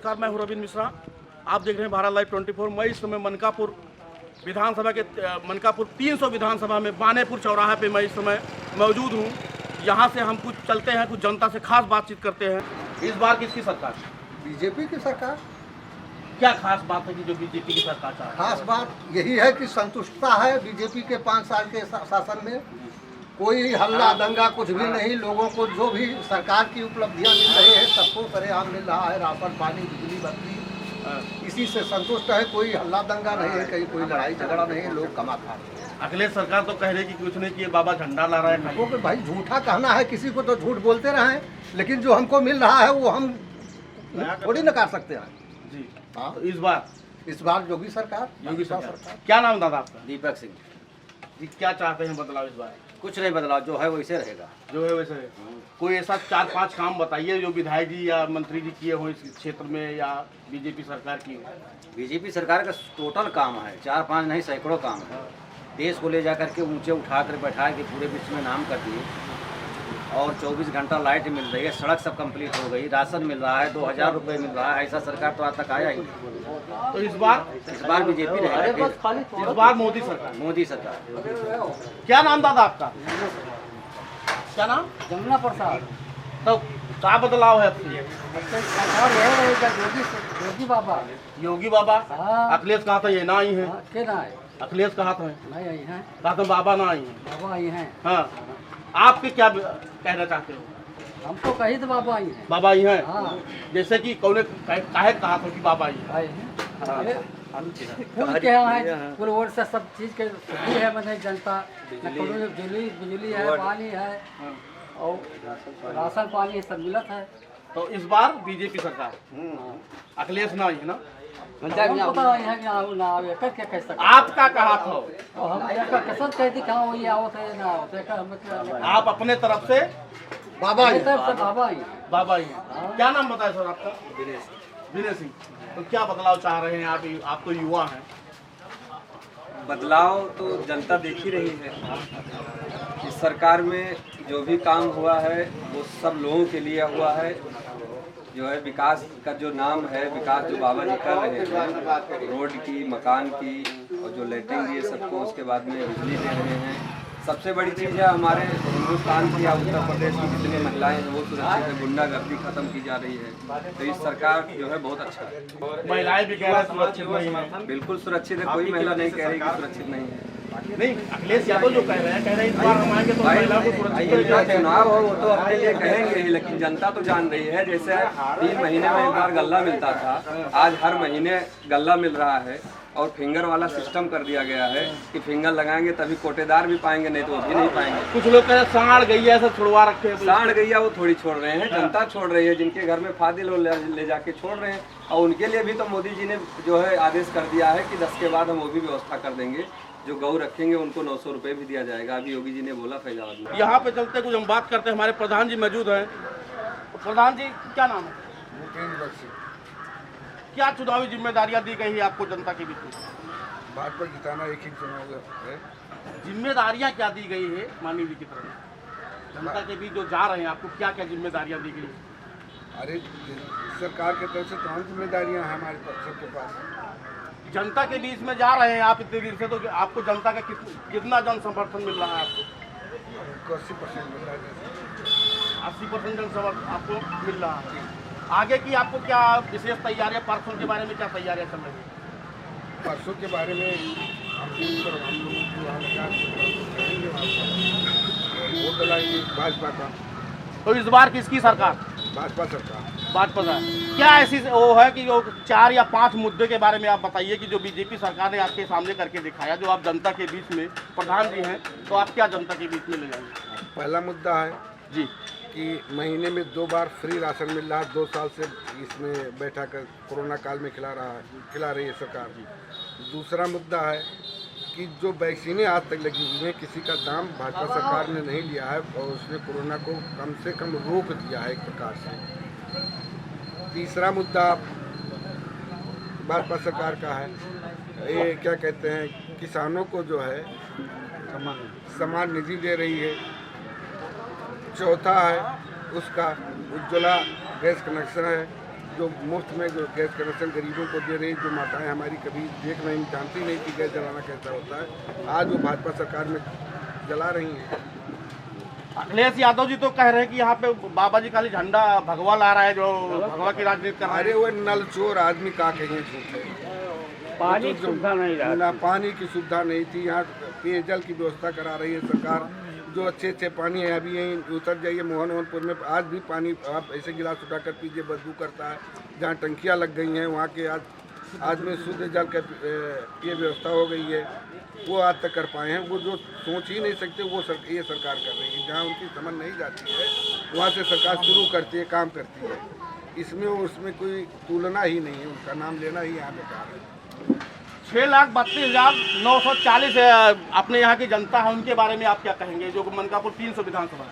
नमस्कार, मैं हूं रविंद्र मिश्रा। आप देख रहे हैं भारत लाइव 24। मैं इस समय मनकापुर विधानसभा के मनकापुर 300 विधानसभा में बानेपुर चौराहा पे मैं इस समय मौजूद हूं। यहां से हम कुछ चलते हैं, कुछ जनता से खास बातचीत करते हैं। इस बार किसकी सरकार? बीजेपी की सरकार। क्या खास बात है कि जो बीजेपी की सरकार चाह रही है? खास बात यही है कि संतुष्टता है बीजेपी के 5 साल के शासन में। कोई हल्ला दंगा कुछ भी नहीं। लोगों को जो भी सरकार की उपलब्धियां मिल रही है सबको सरेआम मिल रहा है। राशन पानी बिजली बत्ती, इसी से संतुष्ट है। कोई हल्ला दंगा नहीं है, कहीं कोई लड़ाई झगड़ा नहीं है। लोग कमा खा रहे हैं। अखिलेश सरकार तो कह रही कि कुछ नहीं किए, बाबा झंडा ला रहा है। वो कि भाई झूठा कहना है, किसी को तो झूठ बोलते रहे, लेकिन जो हमको मिल रहा है वो हम थोड़ी नकार सकते हैं जी। हाँ, तो इस बार योगी सरकार। क्या नाम दादा आपका? दीपक सिंह जी। क्या चाहते हैं बदलाव इस बार? कुछ नहीं बदलाव, जो है वैसे रहेगा। जो है वैसे कोई ऐसा 4-5 काम बताइए जो विधायक जी या मंत्री जी किए हों इस क्षेत्र में या बीजेपी सरकार की हो। बीजेपी सरकार का टोटल काम है, 4-5 नहीं सैकड़ों काम है। देश को ले जाकर के ऊंचे उठा कर बैठा के पूरे विश्व में नाम कर दिए। और 24 घंटा लाइट मिल रही है, सड़क सब कंप्लीट हो गई, राशन मिल रहा है, 2000 रुपये मिल रहा है। ऐसा सरकार तो आज तक आया ही नहीं। तो इस बार बीजेपी रहेगा। इस बार मोदी सरकार। मोदी सरकार। क्या नाम दादा आपका? क्या नाम? जमुना प्रसाद। तो क्या बदलाव है आपकी? सरकार योगी बाबा। योगी बाबा। हाँ। अखिलेश कहा था ये ना आई है। के ना है? अखिलेश कहा था नहीं आई हैं। कहा था बाबा ना आई है। बाबा आई हैं। हाँ, आपके क्या कहना चाहते हो? हम तो कही तो बाबा आई हैं। बाबा आई हैं। हाँ। जैसे कि कौन काहे कहा था कि बाबा आई है? आई हैं। हाँ। कुल क्या है, कुल ओर से सब चीज के सुखी है। मतलब जनता बिजली है, पानी है और राशन पानी सब मिलत है। तो इस बार बीजेपी सरकार। अखिलेश ना आई है ना? पता नहीं है कि ना आवे कर क्या कह सकते। आपका कहा था और हम इसका कसम कहती कहाँ वही आवत है ना आवत है। हम आप अपने तरफ से बाबा अपनी तरफ से बाबा आई हैं। बाबा आई हैं। क्या नाम बताया सर आपका? विनय सिंह। तो क्या बदलाव चाह रहे हैं आप तो युवा हैं। बदलाव तो जनता देख ही रही है। इस सरकार में जो भी काम हुआ है वो सब लोगों के लिए हुआ है। जो है विकास का जो नाम है, विकास जो बाबा जी कर रहे हैं, रोड की, मकान की और जो लेटरिन दिए सबको, उसके बाद में बिजली दे रहे हैं। सबसे बड़ी चीज़ है हमारे हिंदुस्तान की या उत्तर प्रदेश की जितनी महिलाएं हैं वो सुरक्षित है। गुंडागर्दी खत्म की जा रही है। तो इस सरकार जो है बहुत अच्छा है। महिलाएं भी कह रहे हैं सुरक्षित नहीं है। बिल्कुल सुरक्षित है, कोई महिला नहीं कह रही कि सुरक्षित नहीं है। नहीं, अखिलेश यादव जो कह रहे हैं इस बार हम आएंगे तो महिला को सुरक्षित। चुनाव हो वो तो अपने लिए कहेंगे ही, लेकिन जनता तो जान रही है। जैसे 3 महीने में एक बार गल्ला मिलता था, आज हर महीने गल्ला मिल रहा है। और फिंगर वाला सिस्टम कर दिया गया है कि फिंगर लगाएंगे तभी कोटेदार भी पाएंगे, नहीं तो वो भी नहीं पाएंगे। कुछ लोग कह रहे हैं सांड गैया ऐसा छुड़वा रखे हैं। सांड गैया वो थोड़ी छोड़ रहे हैं, जनता छोड़ रही है। जिनके घर में फादिल ले जाके छोड़ रहे हैं। और उनके लिए भी तो मोदी जी ने जो है आदेश कर दिया है कि 10 के बाद हम वो भी व्यवस्था कर देंगे। जो गौ रखेंगे उनको 900 रुपये भी दिया जाएगा। अभी योगी जी ने बोला फैजाबाद में। यहाँ पे चलते कुछ हम बात करते हैं। हमारे प्रधान जी मौजूद हैं। तो प्रधान जी क्या नाम है? क्या चुनावी जिम्मेदारियां दी गई है आपको जनता के बीच में? भाजपा जिताना एक ही चुनाव है। जिम्मेदारियां क्या दी गई है माननीय जी की तरफ? जनता के बीच जो जा रहे हैं आपको क्या क्या जिम्मेदारियां दी गई? अरे सरकार की तरफ से तमाम जिम्मेदारियां हैं हमारे सबके पास। जनता के बीच में जा रहे हैं आप इतने दिन से, तो आपको जनता का कितना जन समर्थन मिल रहा है आपको? 80% मिल रहा है। 80% जन समर्थन आपको मिल रहा है। आगे की आपको क्या विशेष तैयारियां, परसों के बारे में क्या तैयारियां चल रही है? परसों के बारे में हम लोगों को वोट डलाएंगे भाजपा का। तो इस बार किसकी सरकार? भाजपा सरकार। भाजपा का। क्या ऐसी वो है कि जो 4 या 5 मुद्दे के बारे में आप बताइए कि जो बीजेपी सरकार ने आपके सामने करके दिखाया, जो आप जनता के बीच में प्रधान जी हैं, तो आप क्या जनता के बीच में ले जाएंगे? पहला मुद्दा है जी कि महीने में 2 बार फ्री राशन मिल रहा है। 2 साल से इसमें बैठा कर कोरोना काल में खिला रही है सरकार। दूसरा मुद्दा है कि जो वैक्सीनें आज तक लगी हुई हैं, किसी का दाम भाजपा सरकार ने नहीं लिया है और उसने कोरोना को कम से कम रोक दिया है एक प्रकार से। तीसरा मुद्दा भाजपा सरकार का है, ये क्या कहते हैं, किसानों को जो है समान निधि दे रही है। चौथा है उसका उज्ज्वला गैस कनेक्शन है, जो मुफ्त में जो गैस कनेक्शन गरीबों को दे रही, जो माताएं हमारी कभी देख नहीं जानती नहीं कि गैस जलाना कैसा होता है, आज वो भाजपा सरकार में जला रही हैं। अखिलेश यादव जी तो कह रहे हैं कि यहाँ पे बाबा जी खाली झंडा भगवा ला रहा है, जो भगवा की राजनीति कर रहा है। अरे वो नल चोर आदमी का कहीं झूठ है। पानी की सुविधा नहीं रहा, पानी की सुविधा नहीं थी। यहाँ पेयजल की व्यवस्था करा रही है सरकार, जो अच्छे अच्छे पानी है। अभी यहीं उतर जाइए मोहनपुर में, आज भी पानी आप ऐसे गिलास उठाकर पीजिए, बदबू करता है। जहाँ टंकियाँ लग गई हैं वहाँ के आज में शुद्ध जल का ये व्यवस्था हो गई है, वो आज तक कर पाए हैं। वो जो सोच ही नहीं सकते वो ये सरकार कर रही है। जहाँ उनकी समझ नहीं जाती है वहाँ से सरकार शुरू करती है, काम करती है। इसमें उसमें कोई तुलना ही नहीं है, उनका नाम लेना ही यहाँ बेकार है। 6,32,940 अपने यहाँ की जनता है, उनके बारे में आप क्या कहेंगे, जो मनकापुर 300 विधानसभा है?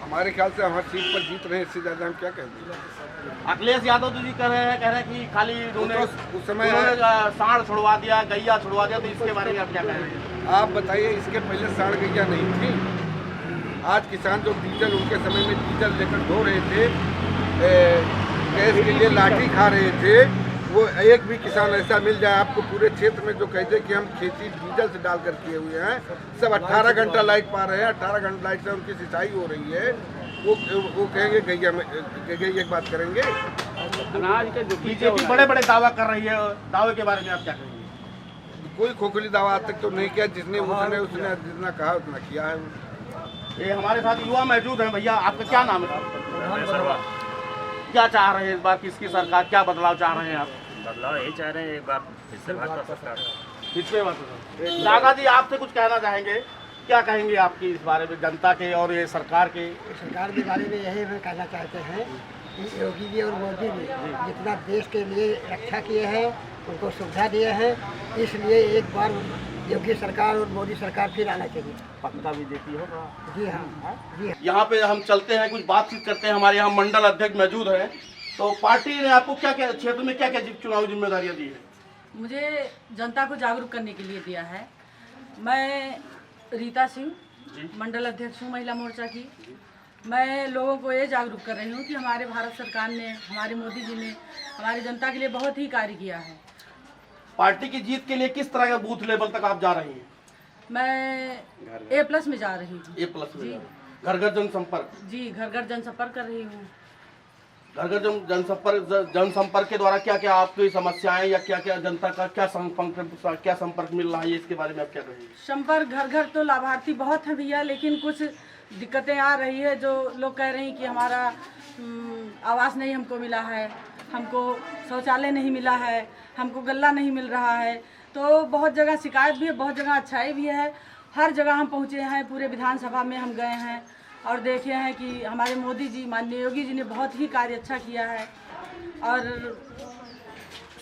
हमारे ख्याल से हमारी सीट पर जीत रहे हैं, इससे ज़्यादा हम क्या कहेंगे। अखिलेश यादव जी कह रहे हैं कि खाली उन्होंने उस समय सांड छुड़वा दिया, गैया छुड़वा दिया, तो इसके बारे में आप क्या कहेंगे? आप बताइए, इसके पहले सांड गैया नहीं थी। आज किसान जो डीजल, उनके समय में डीजल लेकर ढो रहे थे, गैस के लिए लाठी खा रहे थे, वो एक भी किसान ऐसा मिल जाए आपको पूरे क्षेत्र में जो कहते कि हम खेती डीजल से डालकर किए हुए हैं, सब 18 घंटा लाइट पा रहे हैं, 18 घंटा लाइट से उनकी सिंचाई हो रही है, वो कहेंगे गैया में एक बात करेंगे। अनाज के बीजेपी बड़े बड़े दावा कर रही है, दावे के बारे में आप क्या कहेंगे? कोई खोखली दावा आज तक तो नहीं किया, उसने जितना कहा उतना किया है। ये हमारे साथ युवा मौजूद हैं। भैया आपका क्या नाम है? क्या चाह रहे हैं इस बार, किसकी सरकार, क्या बदलाव चाह रहे हैं आप? बदलाव यही चाह रहे हैं एक बार फिर से भाजपा सरकार। इसमें बात दादाजी आपसे कुछ कहना चाहेंगे, क्या कहेंगे आपकी इस बारे में, जनता के और ये सरकार के? सरकार के बारे में यही हम कहना चाहते हैं कि योगी जी और मोदी जी जितना देश के लिए रक्षा किए हैं, उनको सुविधा दिए हैं, इसलिए एक बार योगी सरकार और मोदी सरकार फिर आना चाहिए। पक्का भी देती होगा। जी हाँ, जी हाँ। यहाँ पे हम चलते हैं, कुछ बातचीत करते हैं। हमारे यहाँ मंडल अध्यक्ष मौजूद हैं। तो पार्टी ने आपको क्या क्या क्षेत्र में क्या क्या चुनावी जिम्मेदारियाँ दी है? मुझे जनता को जागरूक करने के लिए दिया है। मैं रीता सिंह, मंडल अध्यक्ष हूँ महिला मोर्चा की। मैं लोगों को ये जागरूक कर रही हूँ कि हमारे भारत सरकार ने, हमारे मोदी जी ने हमारी जनता के लिए बहुत ही कार्य किया है। पार्टी की जीत के लिए किस तरह का बूथ लेवल तक आप जा रही हैं? मैं A+ में जा रही हूँ। A+ में घर घर जनसंपर्क? जी, घर घर जनसंपर्क कर रही हूँ। घर घर जनसंपर्क के द्वारा क्या क्या आपकी समस्याएं या क्या क्या जनता का क्या संपर्क मिल रहा है, इसके बारे में आप क्या कहेंगे? संपर्क घर घर तो लाभार्थी बहुत है भैया, लेकिन कुछ दिक्कतें आ रही है। जो लोग कह रहे हैं कि हमारा आवास नहीं हमको मिला है, हमको शौचालय नहीं मिला है, हमको गल्ला नहीं मिल रहा है। तो बहुत जगह शिकायत भी है, बहुत जगह अच्छाई भी है। हर जगह हम पहुँचे हैं, पूरे विधानसभा में हम गए हैं और देखे हैं कि हमारे मोदी जी, माननीय योगी जी ने बहुत ही कार्य अच्छा किया है। और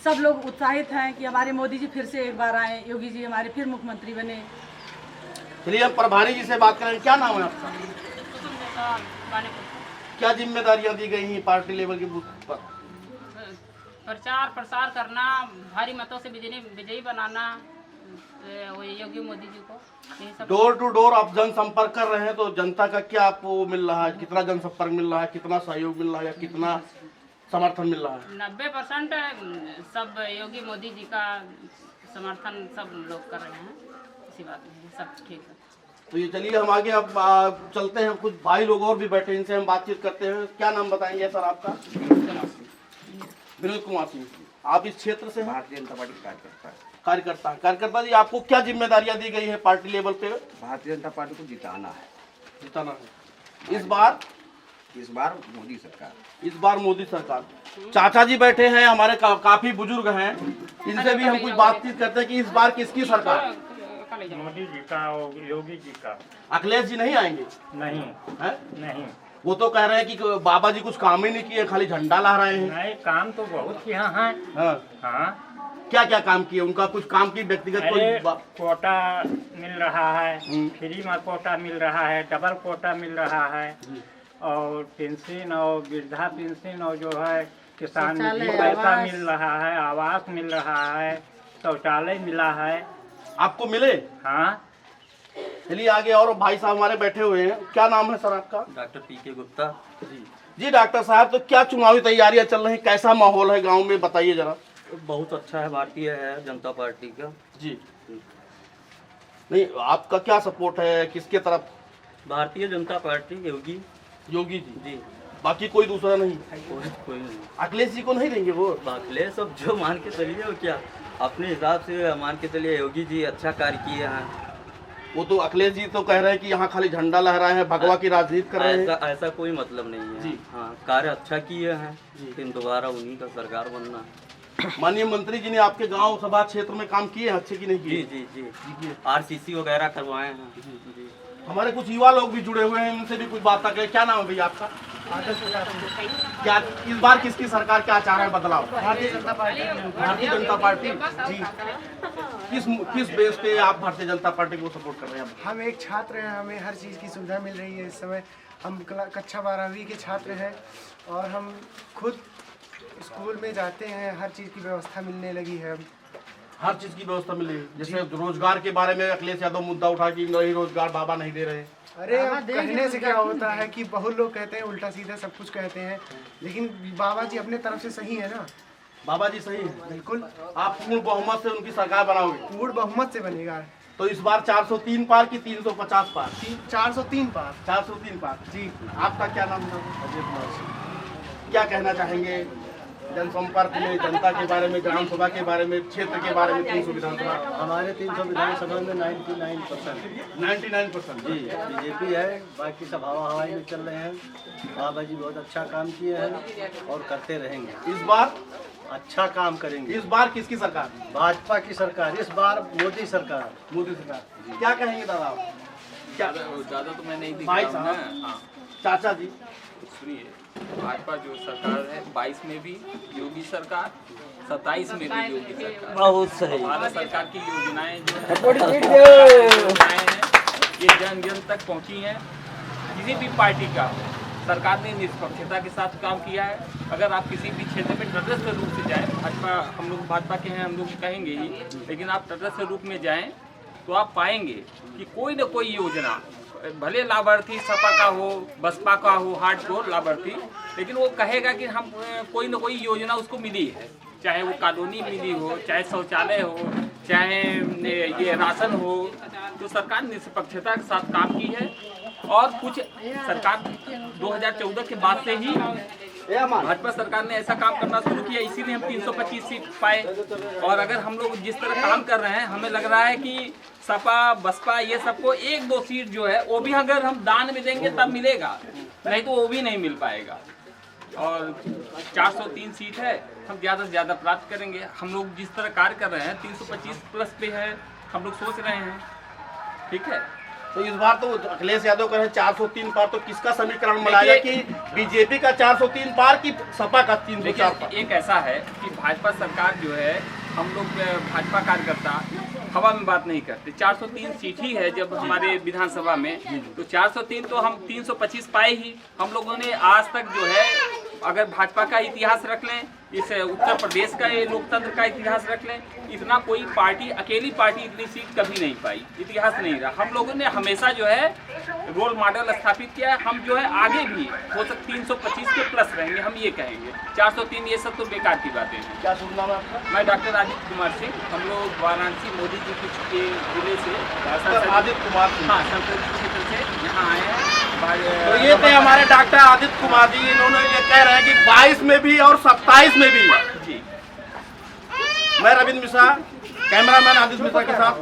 सब लोग उत्साहित हैं कि हमारे मोदी जी फिर से एक बार आए, योगी जी हमारे फिर मुख्यमंत्री बने। चलिए हम प्रभारी जी से बात करेंगे। क्या नाम है आपका? क्या जिम्मेदारियां दी गई हैं पार्टी लेवल के बूथ पर? प्रचार प्रसार करना, भारी मतों से विजयी बनाना योगी मोदी जी को। यही सब डोर टू डोर आप जनसंपर्क कर रहे हैं, तो जनता का क्या आपको मिल रहा है? कितना जनसंपर्क मिल रहा है, कितना सहयोग मिल रहा है या कितना समर्थन मिल रहा है? 90% सब योगी मोदी जी का समर्थन सब लोग कर रहे हैं। इसी बात में सब ठीक है। तो ये चलिए हम आगे अब चलते हैं। कुछ भाई लोग और भी बैठे, इनसे हम बातचीत करते हैं। क्या नाम बताएंगे सर आपका? विनोद कुमार सिंह। आप इस क्षेत्र से हैं? भारतीय जनता पार्टी कार्यकर्ता है। कार्यकर्ता जी, आपको क्या जिम्मेदारियां दी गई है पार्टी लेवल पे? भारतीय जनता पार्टी को जिताना है। इस बार मोदी सरकार। इस बार मोदी सरकार। चाचा जी बैठे हैं हमारे, काफी बुजुर्ग हैं, इनसे भी हम कुछ बातचीत करते हैं कि इस बार किसकी सरकार? मोदी जी का और योगी जी का। अखिलेश जी नहीं आएंगे? नहीं है? नहीं, वो तो कह रहे हैं कि बाबा जी कुछ काम ही नहीं किए, खाली झंडा ला रहे हैं। नहीं, काम तो बहुत किया है। हाँ, क्या क्या काम किए? उनका कुछ काम की व्यक्तिगत कोटा मिल रहा है, फ्री में कोटा मिल रहा है, डबल कोटा मिल रहा है, और पेंशन और वृद्धा पेंशन और जो है किसान निधि पैसा मिल रहा है, आवास मिल रहा है, शौचालय मिला है। आपको मिले? हाँ। चलिए आगे और भाई साहब हमारे बैठे हुए हैं। क्या नाम है सर आपका? Doctor PK Gupta. जी, जी डॉक्टर साहब, तो क्या चुनावी तैयारियां चल रही हैं, कैसा माहौल है गांव में, बताइए जरा। बहुत अच्छा है, भारतीय है जनता पार्टी का। जी नहीं, आपका क्या सपोर्ट है, किसके तरफ? भारतीय जनता पार्टी, योगी योगी जी। जी, बाकी कोई दूसरा नहीं? कोई नहीं। अखिलेश जी को नहीं देंगे वोट? अखिलेश अब जो मान के चलिए, वो क्या अपने हिसाब से मान के चलिए, योगी जी अच्छा कार्य किए हैं। वो तो अखिलेश जी तो कह रहे हैं कि यहाँ खाली झंडा लहराए हैं, भगवा की राजनीति कर रहे हैं। ऐसा कोई मतलब नहीं है जी। हाँ, कार्य अच्छा किए हैं, लेकिन दोबारा उन्हीं का सरकार बनना है। माननीय मंत्री जी ने आपके गांव सभा क्षेत्र में काम किए हैं, अच्छे की नहीं किए? जी जी जी, RCC वगैरह करवाए हैं। जी, हमारे कुछ युवा लोग भी जुड़े हुए हैं, उनसे भी कुछ बात करें। क्या नाम है भैया आपका? क्या इस बार किसकी सरकार क्या चाह रहे हैं बदलाव? भारतीय जनता पार्टी। भारतीय जनता पार्टी जी। किस बेस पे आप भारतीय जनता पार्टी को सपोर्ट कर रहे हैं? हम एक छात्र हैं, हमें हर चीज़ की सुविधा मिल रही है इस समय। हम कक्षा 12वीं के छात्र हैं और हम खुद स्कूल में जाते हैं, हर चीज़ की व्यवस्था मिलने लगी है। हर चीज की व्यवस्था मिल रही है, जैसे रोजगार के बारे में अखिलेश यादव मुद्दा उठा कि नहीं, रोजगार बाबा नहीं दे रहे। अरे अब कहने से क्या होता है कि बहुत लोग कहते हैं उल्टा सीधा सब कुछ कहते हैं, लेकिन बाबा जी अपने तरफ से सही है ना। बाबा जी सही है, बिल्कुल। आप पूर्ण बहुमत से उनकी सरकार बनाओगे? पूर्ण बहुमत से बनेगा। तो इस बार 403 पार की 350 पार? 403 पार। 403 पार जी। आपका क्या नाम है? अजय कुमार सिंह। क्या कहना चाहेंगे जनसंपर्क में, जनता के बारे में, ग्राम सभा के बारे में, क्षेत्र के बारे में? 300 विधानसभा, हमारे 300 विधानसभा में 99% जी बीजेपी है, बाकी सब हवाई में चल रहे हैं। बाबा जी बहुत अच्छा काम किए हैं और करते रहेंगे। इस बार अच्छा काम करेंगे। इस बार किसकी सरकार? भाजपा की सरकार, इस बार मोदी सरकार। मोदी सरकार। क्या कहेंगे दादा आप? क्या ज़्यादा तो मैं नहीं दिख भाई रहा हूँ साहब, ना। हाँ, चाचा जी सुनिए, भाजपा जो सरकार है 22 में भी योगी सरकार, 27 में भी योगी सरकार। बहुत सही। भारत सरकार की योजनाएं जो हैं ये जन जन तक पहुंची हैं। किसी भी पार्टी का सरकार ने निष्पक्षता के साथ काम किया है। अगर आप किसी भी क्षेत्र में तटस्थ रूप से जाएं, भाजपा, हम लोग भाजपा के हैं, हम लोग कहेंगे ही, लेकिन आप तटस्थ रूप में जाएं तो आप पाएंगे कि कोई न कोई योजना, भले लाभार्थी सपा का हो, बसपा का हो, हार्डकोर लाभार्थी, लेकिन वो कहेगा कि हम कोई न कोई योजना उसको मिली है, चाहे वो कॉलोनी मिली हो, चाहे शौचालय हो, चाहे ये राशन हो। तो सरकार निष्पक्षता के साथ काम की है और कुछ सरकार 2014 के बाद से ही भाजपा सरकार ने ऐसा काम करना शुरू किया, इसीलिए हम 325 सीट पाए। और अगर हम लोग जिस तरह काम कर रहे हैं, हमें लग रहा है कि सपा बसपा ये सबको 1-2 सीट जो है वो भी अगर हम दान में देंगे तब मिलेगा, नहीं तो वो भी नहीं मिल पाएगा। और 403 सीट है, हम ज़्यादा से ज़्यादा प्राप्त करेंगे। हम लोग जिस तरह कार्य कर रहे हैं 325 प्लस पे है, हम लोग सोच रहे हैं। ठीक है, तो इस बार तो अखिलेश यादव कह रहे हैं 403 पार, तो किसका समीकरण बनाया कि बीजेपी का 403 पार की सपा का 304 पार? एक ऐसा है कि भाजपा सरकार जो है, हम लोग भाजपा कार्यकर्ता हवा में बात नहीं करते। 403 सीट ही है जब हमारे विधानसभा में, तो 403 तो हम 325 पाए ही। हम लोगों ने आज तक जो है, अगर भाजपा का इतिहास रख लें, इस उत्तर प्रदेश का ये लोकतंत्र का इतिहास रख लें, इतना कोई पार्टी, अकेली पार्टी इतनी सीट कभी नहीं पाई, इतिहास नहीं रहा। हम लोगों ने हमेशा जो है रोल मॉडल स्थापित किया है। हम जो है आगे भी हो सकता 325 के प्लस रहेंगे, हम ये कहेंगे। 403 ये सब तो बेकार की बातें हैं। क्या शुभ नाम है आपका? मैं डॉक्टर आदित्य कुमार सिंह, हम लोग वाराणसी मोदी जी के जिले से आदित्य कुमार सिंह, हाँ, संसदीय क्षेत्र से यहाँ आए हैं। तो ये थे हमारे डॉक्टर आदित्य कुमार जी। इन्होंने ये कह रहे हैं कि 22 में भी और 27 में भी। जी, मैं रविंद्र मिश्रा, कैमरामैन आदित्य मिश्रा के साथ।